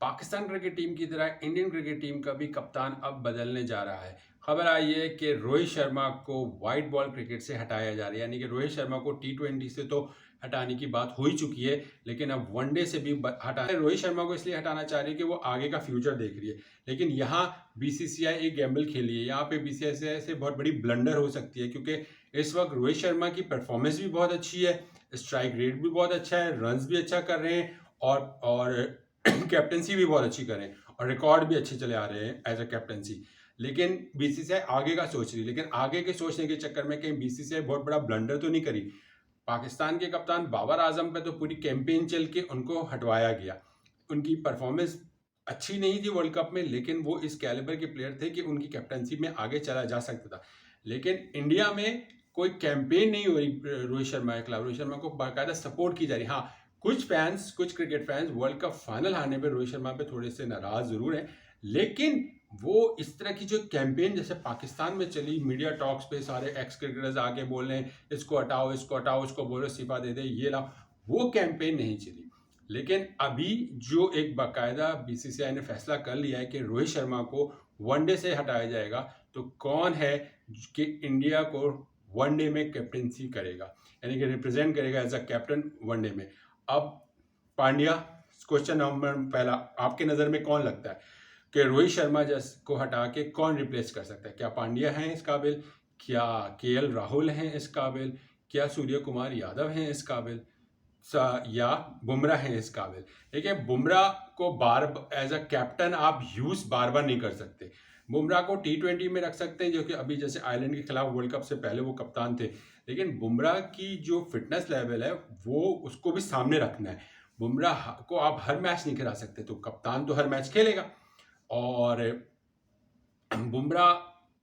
Pakistan cricket team की तरह Indian cricket team का भी कप्तान अब बदलने जा रहा है। खबर आई है कि रोहित शर्मा को वाइट बॉल क्रिकेट से हटाया जा रहा है, यानी कि रोहित शर्मा को टी20 से तो हटाने की बात हो ही चुकी है, लेकिन अब वनडे से भी हटाना। रोहित शर्मा को इसलिए हटाना चाह रही है कि वो आगे का फ्यूचर देख रही है, लेकिन यहाँ बीसीसीआई एक गैम्बल खेली है। यहाँ पे बीसीसीआई से बहुत बड़ी ब्लंडर हो सकती है, क्योंकि इस वक्त रोहित शर्मा की परफॉर्मेंस भी बहुत अच्छी है, स्ट्राइक रेट भी बहुत अच्छा है, रन्स भी अच्छा कर रहे हैं और कैप्टनसी भी बहुत अच्छी करें और रिकॉर्ड भी अच्छे चले आ रहे हैं एज अ कैप्टनसी। लेकिन बीसीसीआई आगे का सोच रही है, लेकिन आगे के सोचने के चक्कर में कहीं बीसीसीआई बहुत बड़ा ब्लंडर तो नहीं करी। पाकिस्तान के कप्तान बाबर आजम पे तो पूरी कैंपेन चल के उनको हटवाया गया। उनकी परफॉर्मेंस अच्छी नहीं थी वर्ल्ड कप में, लेकिन वो इस कैलिबर के प्लेयर थे कि उनकी कैप्टनसी में आगे चला जा सकता था। लेकिन इंडिया में कोई कैंपेन नहीं हो रही रोहित शर्मा के खिलाफ। रोहित शर्मा को बाकायदा सपोर्ट की जा रही। हाँ, कुछ cricket fans world cup final हारने पे रोहित शर्मा पे थोड़े से नाराज जरूर हैं, लेकिन वो इस तरह की जो कैंपेन जैसे पाकिस्तान में चली, मीडिया टॉक्स पे सारे एक्स क्रिकेटर्स आके बोल रहे हैं इसको हटाओ, इसको हटाओ, इसको बोलो इस्तीफा दे दे, ये लाओ, वो कैंपेन नहीं चली। लेकिन अभी जो एक बाकायदा बीसीसीआई ने फैसला कर लिया है कि रोहित शर्मा को वनडे से हटाया जाएगा, तो कौन है कि इंडिया को वनडे में कैप्टनसी करेगा, यानी कि रिप्रेजेंट करेगा एज अ कैप्टन वनडे में। अब पांड्या, क्वेश्चन नंबर पहला, आपके नज़र में कौन लगता है कि रोहित शर्मा को हटा के कौन रिप्लेस कर सकता है? क्या पांड्या हैं इस काबिल? क्या केएल राहुल हैं इस काबिल? क्या सूर्य कुमार यादव हैं इस काबिल? या बुमराह हैं इस काबिल? देखिए, बुमराह को बार एज अ कैप्टन आप यूज बार बार नहीं कर सकते। बुमराह को टी20 में रख सकते हैं, जो कि अभी जैसे आयरलैंड के खिलाफ वर्ल्ड कप से पहले वो कप्तान थे, लेकिन बुमराह की जो फिटनेस लेवल है वो उसको भी सामने रखना है। बुमराह को आप हर मैच नहीं खिला सकते, तो कप्तान तो हर मैच खेलेगा। और बुमराह,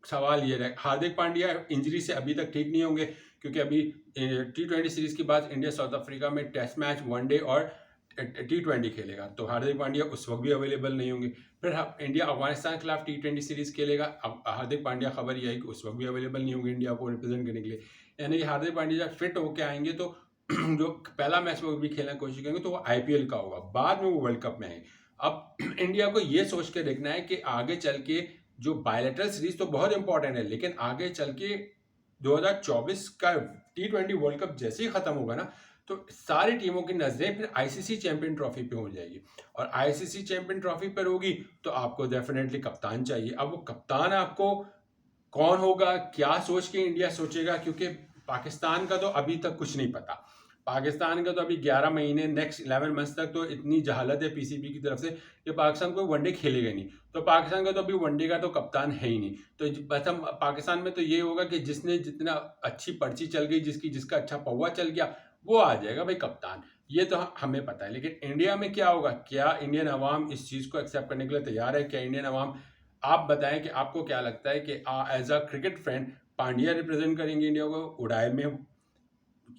सवाल ये रहे, हार्दिक पांड्या इंजरी से अभी तक ठीक नहीं होंगे, क्योंकि अभी टी20 सीरीज के बाद इंडिया साउथ अफ्रीका में टेस्ट मैच, वनडे और टी20 खेलेगा, तो हार्दिक पांड्या उस वक्त भी अवेलेबल नहीं होंगे। फिर इंडिया अफगानिस्तान के खिलाफ टी20 सीरीज खेलेगा, अब हार्दिक पांड्या खबर यह है कि उस वक्त भी अवेलेबल नहीं होंगे इंडिया को रिप्रेजेंट करने के लिए। यानी कि हार्दिक पांड्या जब फिट होकर आएंगे तो जो पहला मैच वो भी खेलने की कोशिश करेंगे तो वो आईपीएल का होगा, बाद में वो वर्ल्ड कप में आएंगे। अब इंडिया को ये सोच के देखना है कि आगे चल के जो बायलैटरल सीरीज तो बहुत इंपॉर्टेंट है, लेकिन आगे चल के 2024 का टी20 वर्ल्ड कप जैसे ही खत्म होगा ना, तो सारी टीमों की नजरें फिर आईसीसी चैंपियन ट्रॉफी पे हो जाएगी, और आईसीसी चैंपियन ट्रॉफी पर होगी तो आपको डेफिनेटली कप्तान चाहिए। अब वो कप्तान आपको कौन होगा, क्या सोच के इंडिया सोचेगा, क्योंकि पाकिस्तान का तो अभी तक कुछ नहीं पता। पाकिस्तान का तो अभी 11 महीने, नेक्स्ट 11 मंथ्स तक तो इतनी जहालत है पीसीबी की तरफ से कि पाकिस्तान कोई वनडे खेलेगा नहीं, तो पाकिस्तान का तो अभी वनडे का तो कप्तान है ही नहीं। तो प्रथम पाकिस्तान में तो ये होगा कि जिसने जितना अच्छी पर्ची चल गई, जिसका अच्छा पौवा चल गया, वो आ जाएगा भाई कप्तान। ये तो हमें पता है, लेकिन इंडिया में क्या होगा? क्या इंडियन अवाम इस चीज़ को एक्सेप्ट करने के लिए तैयार है? क्या इंडियन अवाम, आप बताएं कि आपको क्या लगता है कि as a cricket friend Pandya represent करेंगे इंडिया को उड़ाई में,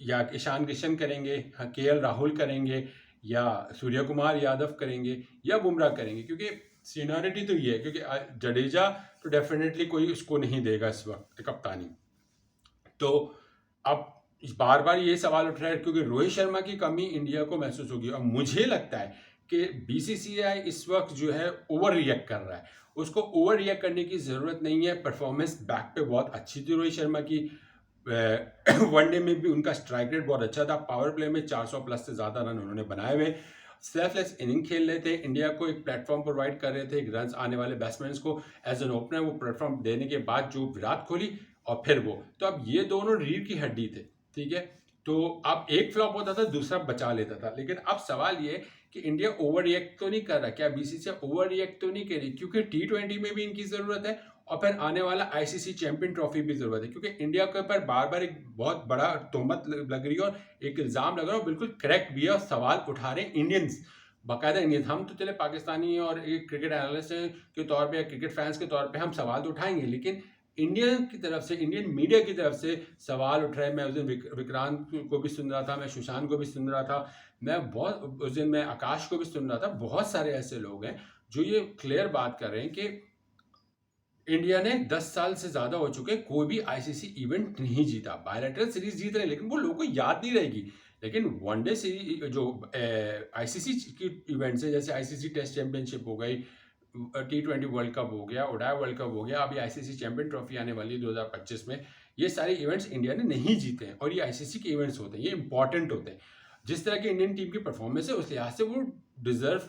या ईशान किशन करेंगे, केएल राहुल करेंगे, या सूर्य कुमार यादव करेंगे, या बुमराह करेंगे? क्योंकि सीनियरिटी तो ये है, क्योंकि जडेजा तो डेफिनेटली कोई उसको नहीं देगा इस वक्त कप्तानी। तो अब बार बार ये सवाल उठ रहा है क्योंकि रोहित शर्मा की कमी इंडिया को महसूस होगी, और मुझे लगता है कि बीसीसीआई इस वक्त जो है ओवर रिएक्ट कर रहा है। उसको ओवर रिएक्ट करने की ज़रूरत नहीं है। परफॉर्मेंस बैक पे बहुत अच्छी थी रोहित शर्मा की, वनडे में भी उनका स्ट्राइक रेट बहुत अच्छा था, पावर प्ले में 400 प्लस से ज़्यादा रन उन्होंने बनाए हुए, सेल्फलेस इनिंग खेल रहे थे, इंडिया को एक प्लेटफॉर्म प्रोवाइड कर रहे थे, रन आने वाले बैट्समैन को एज एन ओपनर वो प्लेटफॉर्म देने के बाद जो विराट कोहली और फिर वो, तो अब ये दोनों रीढ़ की हड्डी थे, ठीक है। तो अब एक फ्लॉप होता था, दूसरा बचा लेता था, लेकिन अब सवाल ये कि इंडिया ओवर रिएक्ट तो नहीं कर रहा, क्या बीसीसीआई ओवर रिएक्ट तो नहीं करी? क्योंकि टी20 में भी इनकी ज़रूरत है, और फिर आने वाला आईसीसी चैंपियन ट्रॉफी भी ज़रूरत है, क्योंकि इंडिया के ऊपर बार बार एक बहुत बड़ा तोहमत लग रही है और एक इल्ज़ाम लग रहा है, बिल्कुल करेक्ट भी है, और सवाल उठा रहे हैं इंडियंस, बाकायदा इंडियंस। हम तो चले पाकिस्तानी और एक क्रिकेट एनालिस्ट के तौर पे या क्रिकेट फैंस के तौर पे हम सवाल तो उठाएंगे, लेकिन इंडियन की तरफ से, इंडियन मीडिया की तरफ से सवाल उठ रहे हैं। मैं उस दिन विक्रांत को भी सुन रहा था, मैं सुशांत को भी सुन रहा था, उस दिन मैं आकाश को भी सुन रहा था। बहुत सारे ऐसे लोग हैं जो ये क्लियर बात कर रहे हैं कि इंडिया ने 10 साल से ज़्यादा हो चुके कोई भी आईसीसी इवेंट नहीं जीता। बायलैटरल सीरीज जीत रहे हैं, लेकिन वो लोगों को याद नहीं रहेगी। लेकिन वनडे सीरीज जो आईसीसी की इवेंट्स है, जैसे आईसीसी टेस्ट चैंपियनशिप हो गई, T20 वर्ल्ड कप हो गया, ओडाई वर्ल्ड कप हो गया, अभी आईसीसी चैंपियन ट्रॉफी आने वाली है 2025 में, ये सारे इवेंट्स इंडिया ने नहीं जीते हैं और ये आईसीसी के इवेंट्स होते हैं, ये इंपॉर्टेंट होते हैं। जिस तरह की इंडियन टीम की परफॉर्मेंस है उस लिहाज से वो डिजर्व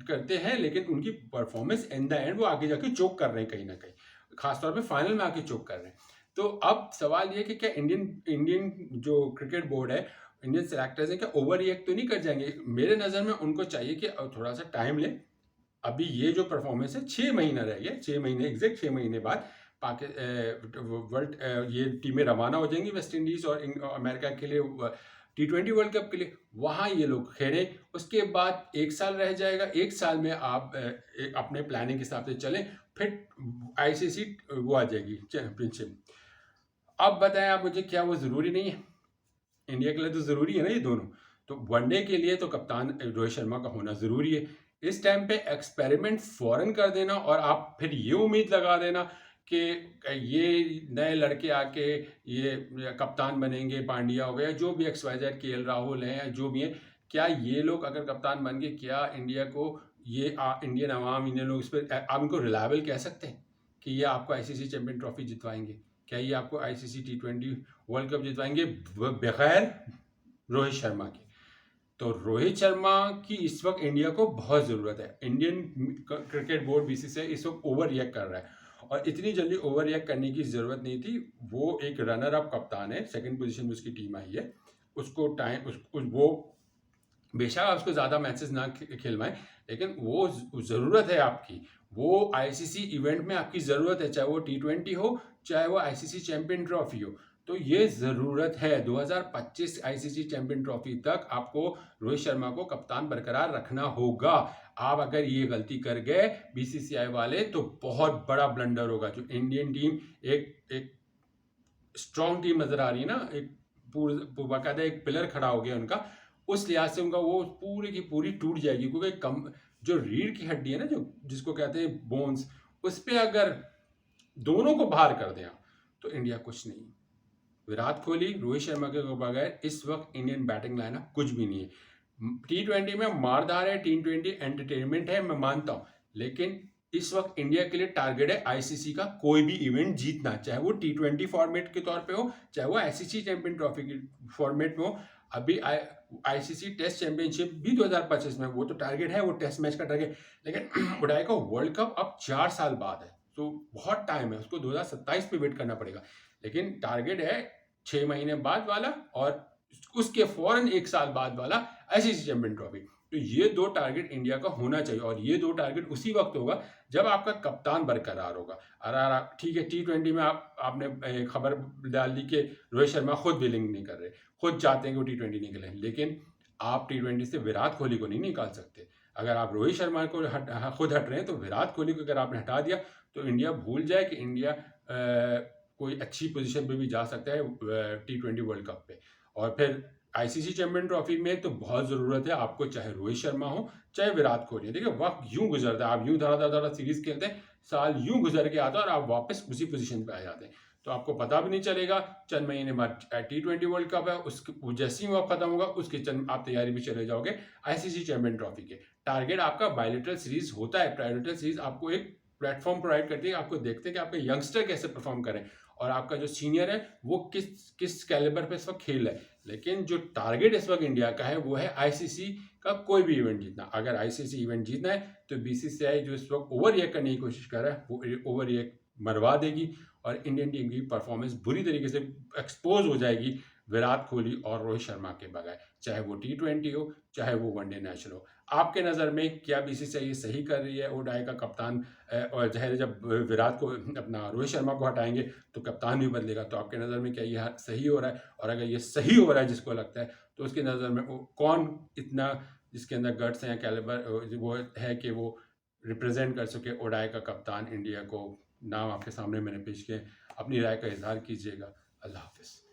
करते हैं, लेकिन उनकी परफॉर्मेंस इन द एंड वो आगे जाके चोक कर रहे हैं कहीं ना कहीं, खासतौर पे फाइनल में आके चोक कर रहे हैं। तो अब सवाल ये कि क्या इंडियन इंडियन जो क्रिकेट बोर्ड है, इंडियन सेलेक्टर्स हैं, क्या ओवर रिएक्ट तो नहीं कर जाएंगे? मेरे नज़र में उनको चाहिए कि थोड़ा सा टाइम ले। अभी ये जो परफॉर्मेंस है 6 महीना रह गया, 6 महीने एग्जैक्ट 6 महीने बाद वर्ल्ड ये टीमें रवाना हो जाएंगी वेस्ट इंडीज और अमेरिका के लिए T20 वर्ल्ड कप के लिए, वहाँ ये लोग खेलें। उसके बाद 1 साल रह जाएगा, 1 साल में आप अपने प्लानिंग के हिसाब से चलें, फिर आईसीसी वो आ जाएगी चैंपियनशिप। अब बताएं आप मुझे, क्या वो ज़रूरी नहीं है? इंडिया के लिए तो ज़रूरी है ना ये दोनों। तो वनडे के लिए तो कप्तान रोहित शर्मा का होना ज़रूरी है। इस टाइम पे एक्सपेरिमेंट फ़ौरन कर देना और आप फिर ये उम्मीद लगा देना कि ये नए लड़के आके ये कप्तान बनेंगे, पांड्या हो गया, जो भी XYZ, KL राहुल हैं, जो भी हैं, क्या ये लोग अगर कप्तान बन गए, क्या इंडिया को ये इंडियन अवाम, इंडियन लोग इस पर आप इनको रिलायबल कह सकते हैं कि ये आपको आईसीसी चैंपियन ट्रॉफी जितवाएंगे? क्या ये आपको आईसीसी T20 वर्ल्ड कप जितवाएंगे बगैर रोहित शर्मा के? तो रोहित शर्मा की इस वक्त इंडिया को बहुत ज़रूरत है। इंडियन क्रिकेट बोर्ड BCCI इस वक्त ओवर रिएक्ट कर रहा है और इतनी जल्दी ओवर रिएक्ट करने की ज़रूरत नहीं थी। वो एक रनर अप कप्तान है, सेकंड पोजीशन में उसकी टीम आई है, उसको टाइम वो बेशक आप उसको ज़्यादा मैचेस ना खिलवाएं, लेकिन वो ज़रूरत है आपकी, वो आईसीसी इवेंट में आपकी ज़रूरत है, चाहे वो T20 हो, चाहे वो आईसीसी चैंपियन ट्रॉफी हो। तो ये ज़रूरत है 2025 आईसीसी चैंपियन ट्रॉफी तक आपको रोहित शर्मा को कप्तान बरकरार रखना होगा। आप अगर ये गलती कर गए BCCI वाले, तो बहुत बड़ा ब्लंडर होगा। जो इंडियन टीम एक स्ट्रॉन्ग टीम नज़र आ रही है ना, एक बाकायदा एक पिलर खड़ा हो गया उनका, उस लिहाज से उनका वो पूरी की पूरी टूट जाएगी, क्योंकि कम जो रीढ़ की हड्डी है ना, जो जिसको कहते हैं बोन्स, उस पर अगर दोनों को बाहर कर दें तो इंडिया कुछ नहीं। विराट कोहली, रोहित शर्मा के बगैर इस वक्त इंडियन बैटिंग लाइनअप कुछ भी नहीं है। T20 में मारधार है, T20 एंटरटेनमेंट है, मैं मानता हूँ, लेकिन इस वक्त इंडिया के लिए टारगेट है आईसीसी का कोई भी इवेंट जीतना, चाहे वो T20 फॉर्मेट के तौर पे हो, चाहे वो आईसीसी चैंपियन ट्रॉफी की फॉर्मेट में हो। अभी आईसीसी टेस्ट चैंपियनशिप भी 2025 में, वो तो टारगेट है, वो टेस्ट मैच का टारगेट, लेकिन उड़ाई का वर्ल्ड कप अब 4 साल बाद है, तो बहुत टाइम है, उसको 2027 पे वेट करना पड़ेगा। लेकिन टारगेट है 6 महीने बाद वाला और उसके फौरन 1 साल बाद वाला आईसीसी चैंपियन ट्रॉफी। तो ये 2 टारगेट इंडिया का होना चाहिए, और ये 2 टारगेट उसी वक्त होगा जब आपका कप्तान बरकरार होगा। अगर ठीक है, T20 में आपने खबर डाल दी कि रोहित शर्मा खुद बिलिंग नहीं कर रहे, खुद चाहते हैं कि वो T20 निकले, लेकिन आप T20 से विराट कोहली को नहीं निकाल सकते। अगर आप रोहित शर्मा को खुद हट रहे हैं, तो विराट कोहली को अगर आपने हटा दिया, तो इंडिया भूल जाए कि इंडिया कोई अच्छी पोजीशन पे भी जा सकता है T20 वर्ल्ड कप पे। और फिर आईसीसी चैंपियन ट्रॉफी में तो बहुत ज़रूरत है आपको, चाहे रोहित शर्मा हो, चाहे विराट कोहली। देखिए वक्त यूं गुजरता है, आप यूं धड़ा सीरीज खेलते हैं, साल यूं गुजर के आता है और आप वापस उसी पोजीशन पे आ जाते हैं, तो आपको पता भी नहीं चलेगा। चंद महीने बाद T20 वर्ल्ड कप है, उसके जैसे ही वो खत्म होगा, उसके चंद आप तैयारी भी चले जाओगे आईसीसी चैंपियन ट्रॉफी के। टारगेट आपका बायलेटरल सीरीज होता है, बायलेटरल सीरीज आपको एक प्लेटफॉर्म प्रोवाइड करती है, आपको देखते हैं कि आपके यंगस्टर कैसे परफॉर्म करें और आपका जो सीनियर है वो किस कैलिबर पे इस वक्त खेल है। लेकिन जो टारगेट इस वक्त इंडिया का है वो है आईसीसी का कोई भी इवेंट जीतना। अगर आईसीसी इवेंट जीतना है तो BCCI जो इस वक्त ओवर रिएक्ट करने की कोशिश कर रहा है, वो ओवर रिएक्ट मरवा देगी और इंडियन टीम की परफॉर्मेंस बुरी तरीके से एक्सपोज हो जाएगी विराट कोहली और रोहित शर्मा के बगैर, चाहे वो T20 हो, चाहे वो वनडे नेशनल हो। आपके नज़र में क्या BCCI ये सही कर रही है? ओडाई का कप्तान और ज़ाहिर है जब विराट को अपना रोहित शर्मा को हटाएंगे तो कप्तान भी बदलेगा, तो आपके नज़र में क्या ये सही हो रहा है? और अगर ये सही हो रहा है जिसको लगता है, तो उसकी नज़र में कौन इतना जिसके अंदर गट्स हैं, कैलिबर वो है कि वो रिप्रेजेंट कर सके ओडाई का कप्तान इंडिया को? नाम आपके सामने मैंने पेश किए, अपनी राय का इजहार कीजिएगा। अल्लाह हाफिज़।